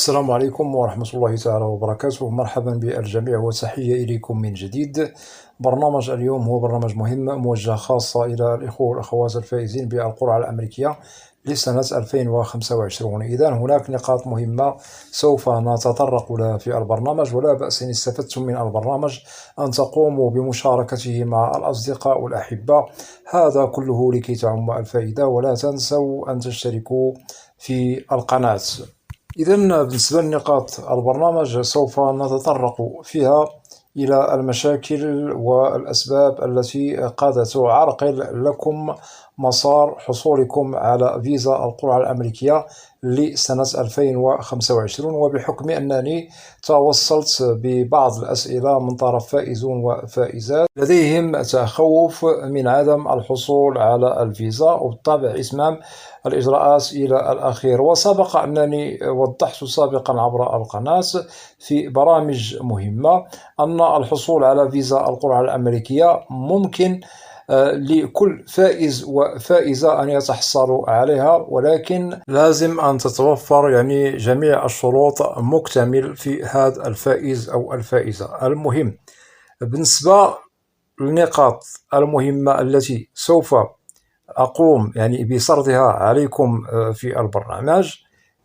السلام عليكم ورحمة الله تعالى وبركاته. مرحبا بالجميع وتحية إليكم من جديد. برنامج اليوم هو برنامج مهم موجه خاصة إلى الإخوة والأخوات الفائزين بالقرعة الأمريكية لسنة 2025. إذن هناك نقاط مهمة سوف نتطرق لها في البرنامج، ولا بأس إن استفدتم من البرنامج أن تقوموا بمشاركته مع الأصدقاء والأحبة، هذا كله لكي تعم الفائدة. ولا تنسوا أن تشتركوا في القناة. إذا بالنسبة لنقاط البرنامج سوف نتطرق فيها إلى المشاكل والأسباب التي قد تعرقل لكم مسار حصولكم على فيزا القرعة الأمريكية لسنة 2025، وبحكم أنني توصلت ببعض الأسئلة من طرف فائزون وفائزات لديهم تخوف من عدم الحصول على الفيزا، وبالطبع إتمام الإجراءات إلى الأخير. وسبق أنني وضحت سابقا عبر القناة في برامج مهمة أن الحصول على فيزا القرعة الأمريكية ممكن لكل فائز وفائزة أن يتحصلوا عليها، ولكن لازم أن تتوفر جميع الشروط مكتمل في هذا الفائز أو الفائزة. المهم بالنسبة للنقاط المهمة التي سوف أقوم بسردها عليكم في البرنامج،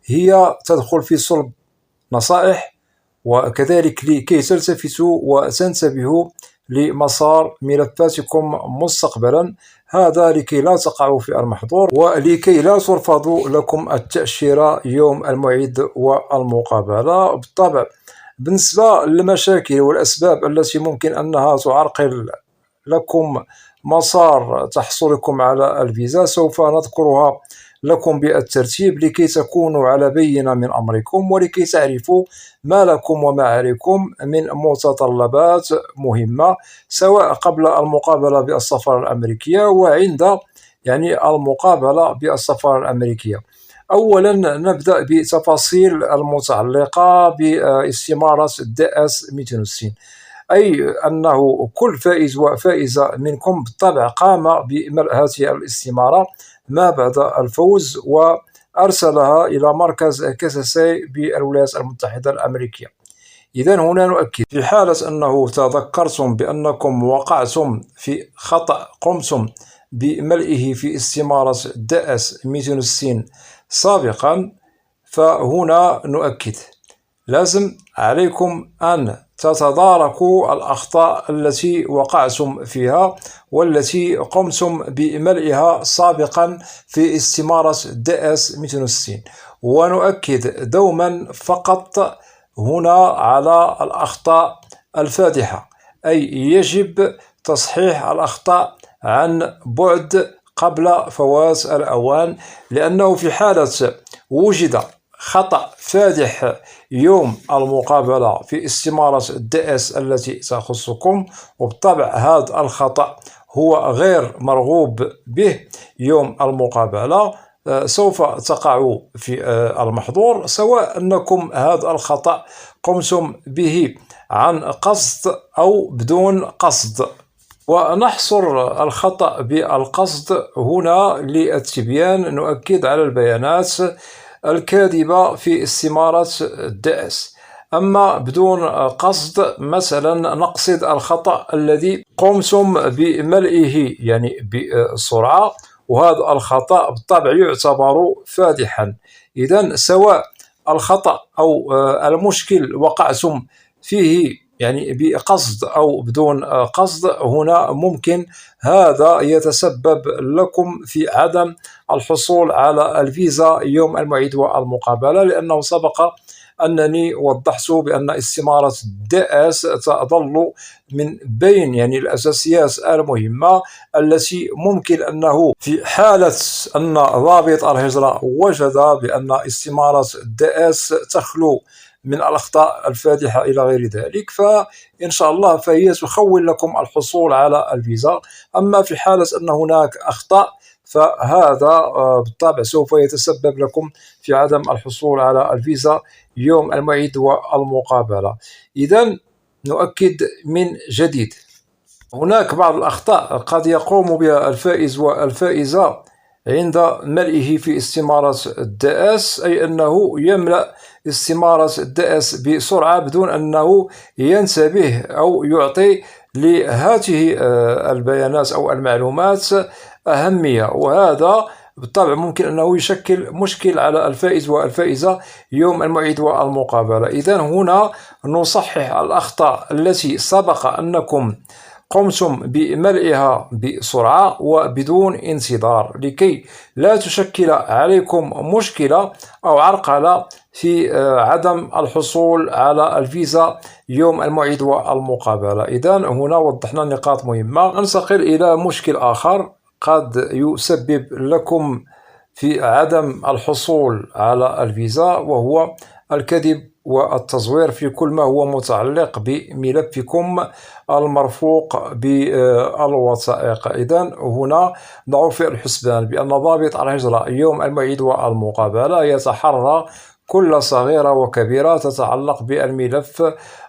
هي تدخل في صلب نصائح، وكذلك لكي تلتفتوا وتنتبهوا لمسار ملفاتكم مستقبلا، هذا لكي لا تقعوا في المحظور ولكي لا ترفضوا لكم التأشيرة يوم الموعد والمقابلة. بالطبع بالنسبة للمشاكل والأسباب التي ممكن أنها تعرقل لكم مسار تحصلكم على الفيزا سوف نذكرها لكم بالترتيب لكي تكونوا على بينة من أمركم، ولكي تعرفوا ما لكم وما عليكم من متطلبات مهمة، سواء قبل المقابلة بالسفارة الأمريكية وعند المقابلة بالسفارة الأمريكية. أولا نبدأ بتفاصيل المتعلقة باستمارة DS 260، أي أنه كل فائز وفائزة منكم بالطبع قام بملء هذه الاستمارة ما بعد الفوز وأرسلها إلى مركز كسسي بالولايات المتحدة الأمريكية. إذن هنا نؤكد في حالة أنه تذكرتم بأنكم وقعتم في خطأ قمتم بملئه في استمارة DS 260 سابقا، فهنا نؤكد لازم عليكم أن تتداركوا الأخطاء التي وقعتم فيها والتي قمتم بملئها سابقا في استمارة DS 260. ونؤكد دوما فقط هنا على الأخطاء الفادحة، أي يجب تصحيح الأخطاء عن بعد قبل فوات الأوان، لأنه في حالة وجد خطأ فادح يوم المقابلة في استمارة DS التي تخصكم، وبالطبع هذا الخطأ هو غير مرغوب به يوم المقابلة، سوف تقع في المحظور، سواء أنكم هذا الخطأ قمتم به عن قصد أو بدون قصد. ونحصر الخطأ بالقصد هنا للتبيان، نؤكد على البيانات الكاذبة في استمارة DS. أما بدون قصد مثلا نقصد الخطأ الذي قمتم بملئه بسرعة، وهذا الخطأ بالطبع يعتبر فادحا. إذن سواء الخطأ أو المشكل وقعتم فيه بقصد أو بدون قصد، هنا ممكن هذا يتسبب لكم في عدم الحصول على الفيزا يوم الموعد والمقابلة، لأنه سبق أنني وضحت بأن استمارة DS تظل من بين الأساسيات المهمة التي ممكن أنه في حالة أن ضابط الهجرة وجد بأن استمارة DS تخلو من الأخطاء الفادحة إلى غير ذلك، فإن شاء الله فهي تخول لكم الحصول على الفيزا. أما في حالة أن هناك أخطاء فهذا بالطبع سوف يتسبب لكم في عدم الحصول على الفيزا يوم الموعد والمقابلة. إذن نؤكد من جديد، هناك بعض الأخطاء قد يقوم بها الفائز والفائزة عند ملئه في استمارة الدأس، أي أنه يملأ استمارة الدأس بسرعة بدون أنه ينتبه أو يعطي لهذه البيانات أو المعلومات أهمية، وهذا بالطبع ممكن أنه يشكل مشكل على الفائز والفائزة يوم الموعد والمقابلة. إذن هنا نصحح الأخطاء التي سبق أنكم قمتم بملئها بسرعة وبدون انتظار، لكي لا تشكل عليكم مشكلة أو عرقلة في عدم الحصول على الفيزا يوم الموعد والمقابلة. إذن هنا وضحنا نقاط مهمة. ننتقل إلى مشكل آخر قد يسبب لكم في عدم الحصول على الفيزا، وهو الكذب والتزوير في كل ما هو متعلق بملفكم المرفوق بالوثائق. إذن هنا ضعوا في الحسبان بأن ضابط الهجرة يوم الموعد والمقابلة يتحرى كل صغيرة وكبيرة تتعلق بالملف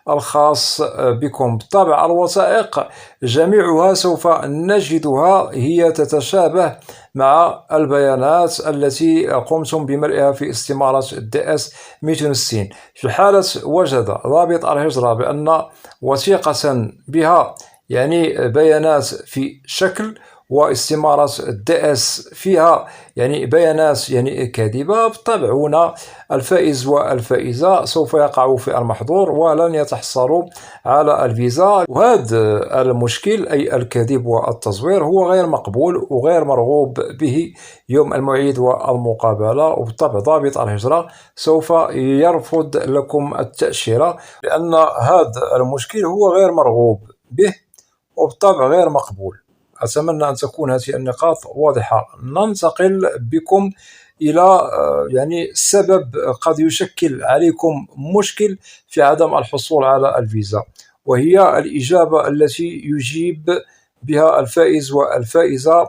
الخاص بكم. بالطبع الوثائق جميعها سوف نجدها هي تتشابه مع البيانات التي قمتم بملئها في استمارة الدأس 260. في حالة وجد ضابط الهجرة بأن وثيقة بها بيانات في شكل، واستمارة الدأس فيها بيانات كاذبة، بالطبع هنا الفائز والفائزة سوف يقعوا في المحظور ولن يتحصلوا على الفيزا. وهذا المشكل أي الكذب والتزوير هو غير مقبول وغير مرغوب به يوم الموعد والمقابلة، وبالطبع ضابط الهجرة سوف يرفض لكم التأشيرة، لأن هذا المشكل هو غير مرغوب به وبالطبع غير مقبول. أتمنى أن تكون هذه النقاط واضحة. ننتقل بكم إلى سبب قد يشكل عليكم مشكل في عدم الحصول على الفيزا، وهي الإجابة التي يجيب بها الفائز والفائزة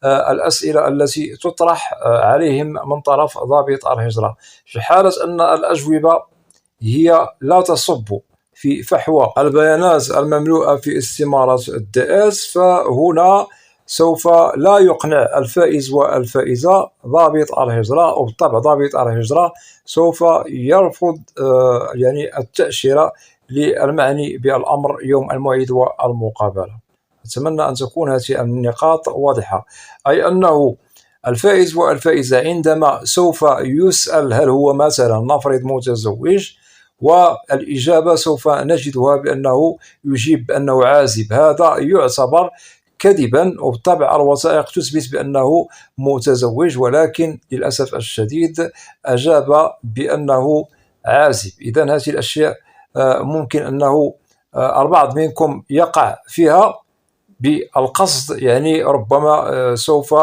الأسئلة التي تطرح عليهم من طرف ضابط الهجرة. في حالة أن الأجوبة هي لا تصب في فحوى البيانات المملوءة في استمارة الدأس، فهنا سوف لا يقنع الفائز والفائزة ضابط الهجرة، وبالطبع ضابط الهجرة سوف يرفض التأشيرة للمعني بالأمر يوم الموعد والمقابلة. أتمنى أن تكون هذه النقاط واضحة، أي أنه الفائز والفائزة عندما سوف يسأل هل هو مثلا نفرض متزوج، والإجابة سوف نجدها بأنه يجيب بأنه عازب، هذا يعتبر كذبا، وبالطبع الوثائق تثبت بأنه متزوج، ولكن للأسف الشديد أجاب بأنه عازب. إذن هذه الأشياء ممكن أنه البعض منكم يقع فيها بالقصد، ربما سوف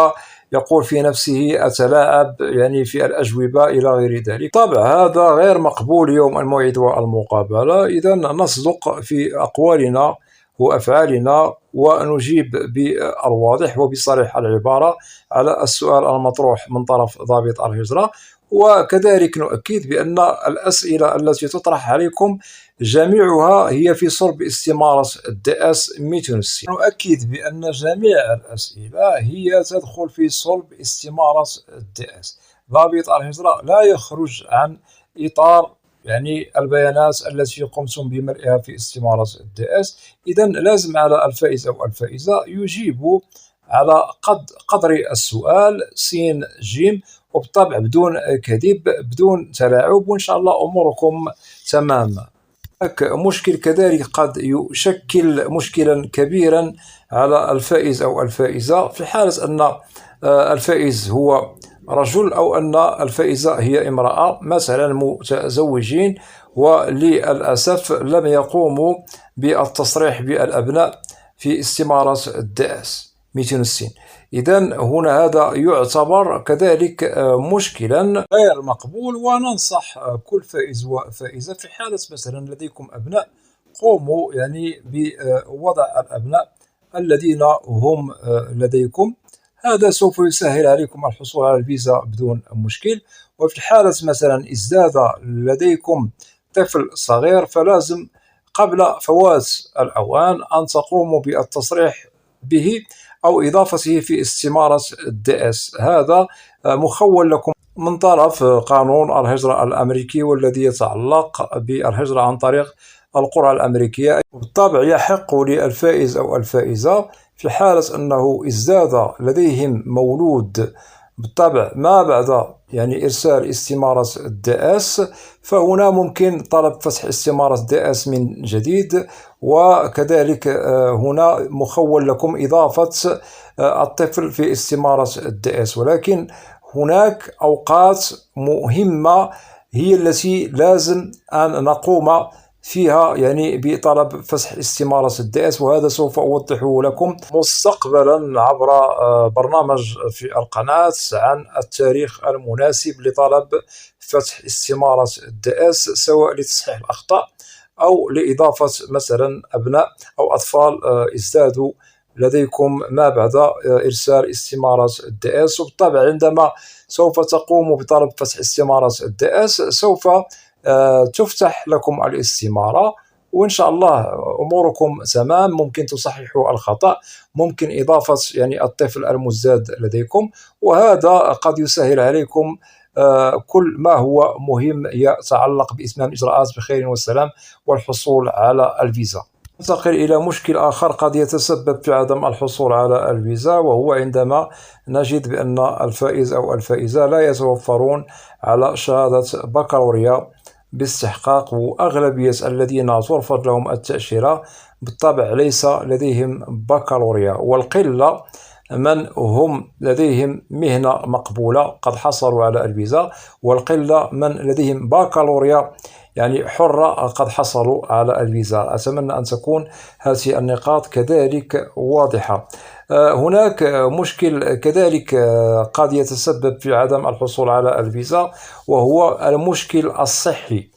يقول في نفسه أتلاعب في الأجوبة إلى غير ذلك. طبعا هذا غير مقبول يوم الموعد والمقابلة. إذن نصدق في أقوالنا وأفعالنا ونجيب بالواضح وبصريح العبارة على السؤال المطروح من طرف ضابط الهجرة، وكذلك نؤكد بأن الأسئلة التي تطرح عليكم جميعها هي في صلب استمارة الدأس 260. نؤكد بأن جميع الأسئلة هي تدخل في صلب استمارة الدأس. ضابط الهجرة لا يخرج عن إطار البيانات التي قمتم بملئها في استمارة الدأس. إذن لازم على الفائز أو الفائزة يجيبوا على قدر السؤال سين جيم، وبالطبع بدون كذب بدون تلاعب، وإن شاء الله أموركم تمام. مشكل كذلك قد يشكل مشكلا كبيرا على الفائز أو الفائزة في حالة أن الفائز هو رجل أو أن الفائزة هي امرأة مثلا متزوجين، وللأسف لم يقوموا بالتصريح بالأبناء في استمارة الدأس 260. إذن هنا هذا يعتبر كذلك مشكلا غير مقبول، وننصح كل فائز وفائزة في حالة مثلا لديكم أبناء قوموا بوضع الأبناء الذين هم لديكم، هذا سوف يسهل عليكم الحصول على الفيزا بدون مشكل. وفي حالة مثلا ازداد لديكم طفل صغير فلازم قبل فوات الأوان أن تقوموا بالتصريح به أو إضافته في استمارة DS. هذا مخول لكم من طرف قانون الهجرة الأمريكي، والذي يتعلق بالهجرة عن طريق القرى الأمريكية. بالطبع يحق للفائز أو الفائزة في حالة أنه ازداد لديهم مولود بالطبع ما بعد إرسال استمارة DS، فهنا ممكن طلب فتح استمارة DS من جديد. وكذلك هنا مخول لكم إضافة الطفل في استمارة DS، ولكن هناك أوقات مهمة هي التي لازم أن نقوم فيها بطلب فتح استمارة DS، وهذا سوف أوضحه لكم مستقبلا عبر برنامج في القناة عن التاريخ المناسب لطلب فتح استمارة DS، سواء لتصحيح الأخطاء أو لإضافة مثلا أبناء أو أطفال ازدادوا لديكم ما بعد إرسال استمارة DS. وبالطبع عندما سوف تقوموا بطلب فتح استمارة DS سوف تفتح لكم الاستمارة، وإن شاء الله أموركم تمام. ممكن تصححوا الخطأ، ممكن إضافة الطفل المزداد لديكم، وهذا قد يسهل عليكم كل ما هو مهم يتعلق بإتمام الإجراءات بخير والسلام والحصول على الفيزا. ننتقل إلى مشكل آخر قد يتسبب في عدم الحصول على الفيزا، وهو عندما نجد بأن الفائز أو الفائزة لا يتوفرون على شهادة بكالوريا باستحقاق، وأغلبية الذين ترفض لهم التأشيرة بالطبع ليس لديهم بكالوريا، والقلة من هم لديهم مهنة مقبولة قد حصلوا على الفيزا، والقلة من لديهم بكالوريا حرة قد حصلوا على الفيزا. أتمنى أن تكون هذه النقاط كذلك واضحة. هناك مشكل كذلك قد يتسبب في عدم الحصول على الفيزا، وهو المشكل الصحي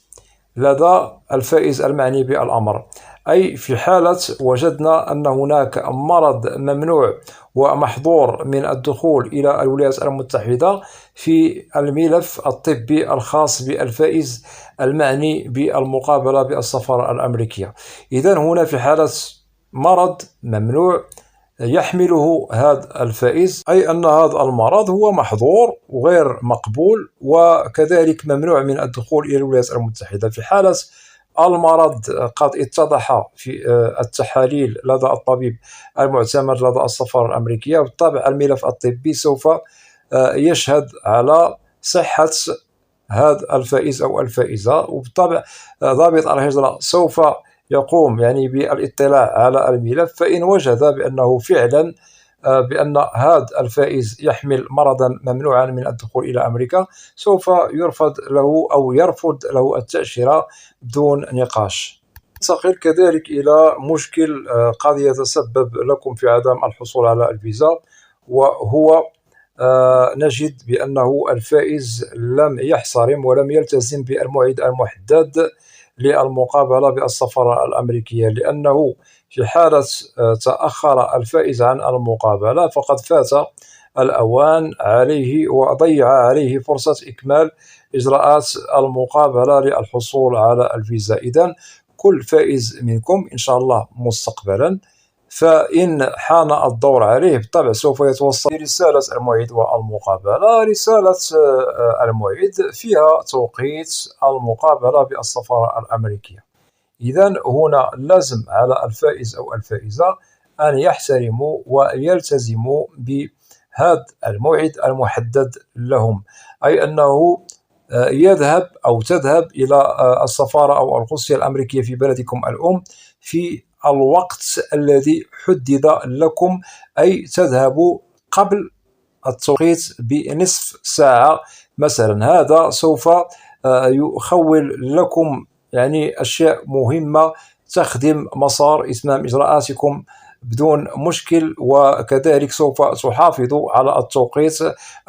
لدى الفائز المعني بالأمر. أي في حالة وجدنا أن هناك مرض ممنوع ومحظور من الدخول إلى الولايات المتحدة في الملف الطبي الخاص بالفائز المعني بالمقابلة بالسفارة الأمريكية. إذن هنا في حالة مرض ممنوع يحمله هذا الفائز، أي أن هذا المرض هو محظور وغير مقبول وكذلك ممنوع من الدخول إلى الولايات المتحدة. في حالة المرض قد اتضح في التحاليل لدى الطبيب المعتمد لدى السفارة الأمريكية، بالطبع الملف الطبي سوف يشهد على صحة هذا الفائز أو الفائزة، وبالطبع ضابط الهجرة سوف يقوم بالاطلاع على الملف، فإن وجد بأنه فعلا بأن هذا الفائز يحمل مرضا ممنوعا من الدخول إلى أمريكا سوف يرفض له التأشيرة بدون نقاش. ننتقل كذلك إلى مشكل قد يتسبب لكم في عدم الحصول على الفيزا، وهو نجد بأنه الفائز لم يحترم ولم يلتزم بالموعد المحدد للمقابلة بالسفارة الأمريكية، لأنه في حالة تأخر الفائز عن المقابلة فقد فات الأوان عليه وضيع عليه فرصة إكمال إجراءات المقابلة للحصول على الفيزا. إذن كل فائز منكم إن شاء الله مستقبلا فإن حان الدور عليه بالطبع سوف يتوصل برسالة الموعد والمقابلة. رسالة الموعد فيها توقيت المقابلة بالسفارة الأمريكية. إذن هنا لازم على الفائز أو الفائزة أن يحترموا ويلتزموا بهذا الموعد المحدد لهم، أي أنه يذهب أو تذهب إلى السفارة أو القنصلية الأمريكية في بلدكم الأم في الوقت الذي حدد لكم، أي تذهبوا قبل التوقيت بنصف ساعة مثلا. هذا سوف يخول لكم أشياء مهمة تخدم مسار إتمام إجراءاتكم بدون مشكل، وكذلك سوف تحافظوا على التوقيت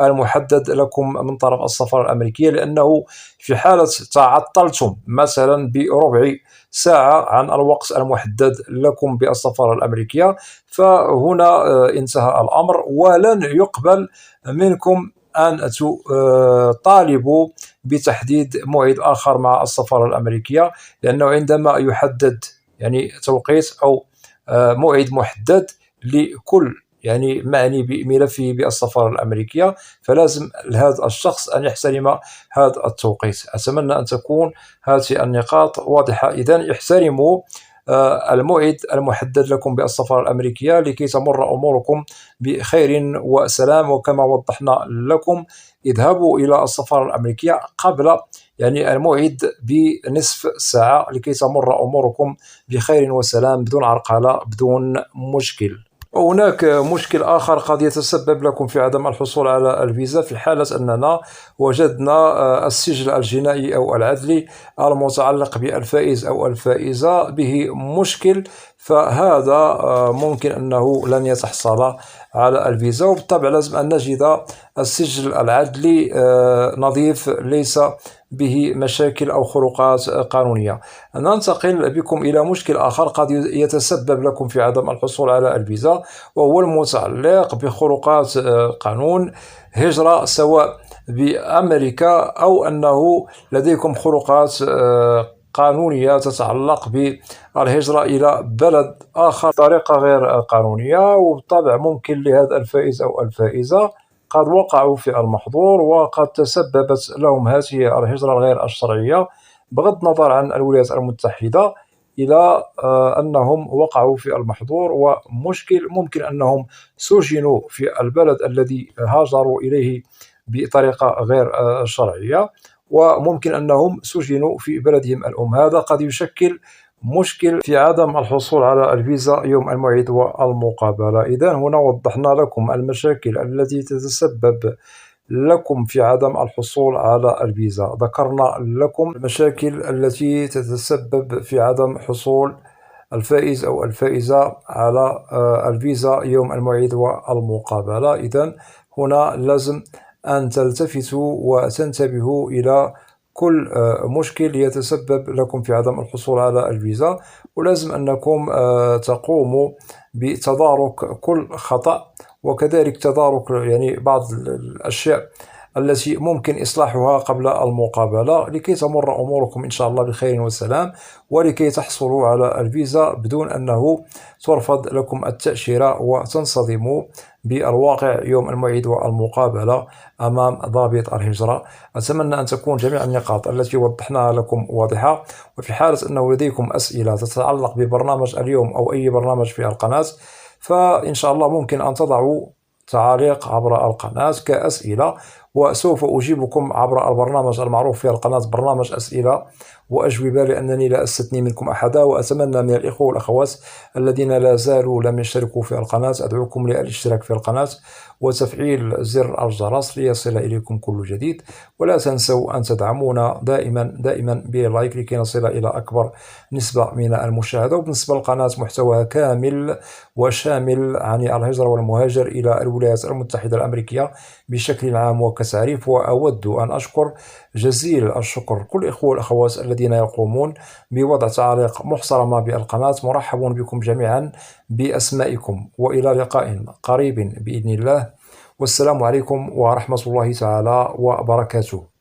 المحدد لكم من طرف السفارة الأمريكية، لأنه في حالة تعطلتم مثلا بربع ساعة عن الوقت المحدد لكم بالسفارة الأمريكية فهنا انتهى الأمر، ولن يقبل منكم أن تطالبوا بتحديد موعد آخر مع السفارة الأمريكية، لأنه عندما يحدد توقيت أو موعد محدد لكل يعني معني بملفه بالسفارة الأمريكية، فلازم لهذا الشخص أن يحترم هذا التوقيت. أتمنى أن تكون هذه النقاط واضحة. إذن احترموا الموعد المحدد لكم بالسفارة الأمريكية لكي تمر أموركم بخير وسلام. وكما وضحنا لكم، اذهبوا إلى السفارة الأمريكية قبل يعني الموعد بنصف ساعة لكي تمر أموركم بخير وسلام، بدون عرقلة، بدون مشكل. وهناك مشكل آخر قد يتسبب لكم في عدم الحصول على الفيزا في حالة أننا وجدنا السجل الجنائي أو العدلي المتعلق بالفائز أو الفائزة به مشكل، فهذا ممكن أنه لن يتحصل على الفيزا. وبالطبع لازم أن نجد السجل العدلي نظيف، ليس به مشاكل أو خروقات قانونية. ننتقل بكم إلى مشكل آخر قد يتسبب لكم في عدم الحصول على الفيزا، وهو المتعلق بخروقات قانون هجرة، سواء بأمريكا أو أنه لديكم خروقات قانونية تتعلق بالهجرة إلى بلد آخر بطريقة غير قانونية. وبالطبع ممكن لهذا الفائز أو الفائزة قد وقعوا في المحظور وقد تسببت لهم هذه الهجرة الغير الشرعية، بغض النظر عن الولايات المتحدة، إلى أنهم وقعوا في المحظور. ومشكل ممكن أنهم سجنوا في البلد الذي هاجروا إليه بطريقة غير شرعية، وممكن أنهم سجنوا في بلدهم الأم. هذا قد يشكل مشكل في عدم الحصول على الفيزا يوم الموعد والمقابلة. إذن هنا وضحنا لكم المشاكل التي تتسبب لكم في عدم الحصول على الفيزا. ذكرنا لكم المشاكل التي تتسبب في عدم حصول الفائز أو الفائزة على الفيزا يوم الموعد والمقابلة. إذن هنا لازم أن تلتفتوا وتنتبهوا إلى كل مشكل يتسبب لكم في عدم الحصول على الفيزا، ولازم أنكم تقوموا بتدارك كل خطأ، وكذلك تدارك يعني بعض الأشياء التي ممكن إصلاحها قبل المقابلة، لكي تمر أموركم إن شاء الله بخير وسلام، ولكي تحصلوا على الفيزا بدون أنه ترفض لكم التأشيرة وتنصدموا بالواقع يوم الموعد والمقابلة أمام ضابط الهجرة. أتمنى أن تكون جميع النقاط التي وضحناها لكم واضحة. وفي حالة أنه لديكم أسئلة تتعلق ببرنامج اليوم أو أي برنامج في القناة، فإن شاء الله ممكن أن تضعوا تعاليق عبر القناة كأسئلة، وسوف أجيبكم عبر البرنامج المعروف في القناة، برنامج أسئلة وأجوبة، لأنني لا أستثني منكم أحدا. وأتمنى من الإخوة والأخوات الذين لا زالوا لم يشتركوا في القناة، أدعوكم للاشتراك في القناة وتفعيل زر الجرس ليصل إليكم كل جديد. ولا تنسوا أن تدعمونا دائما باللايك لكي نصل إلى أكبر نسبة من المشاهدة. وبالنسبة للقناة محتواها كامل وشامل عن الهجرة والمهاجر إلى الولايات المتحدة الأمريكية بشكل عام وكتعريف. وأود أن أشكر جزيل الشكر كل الإخوة والأخوات الذين يقومون بوضع تعاليق محترمة بالقناة. مرحب بكم جميعا بأسمائكم، وإلى لقاء قريب بإذن الله، والسلام عليكم ورحمة الله تعالى وبركاته.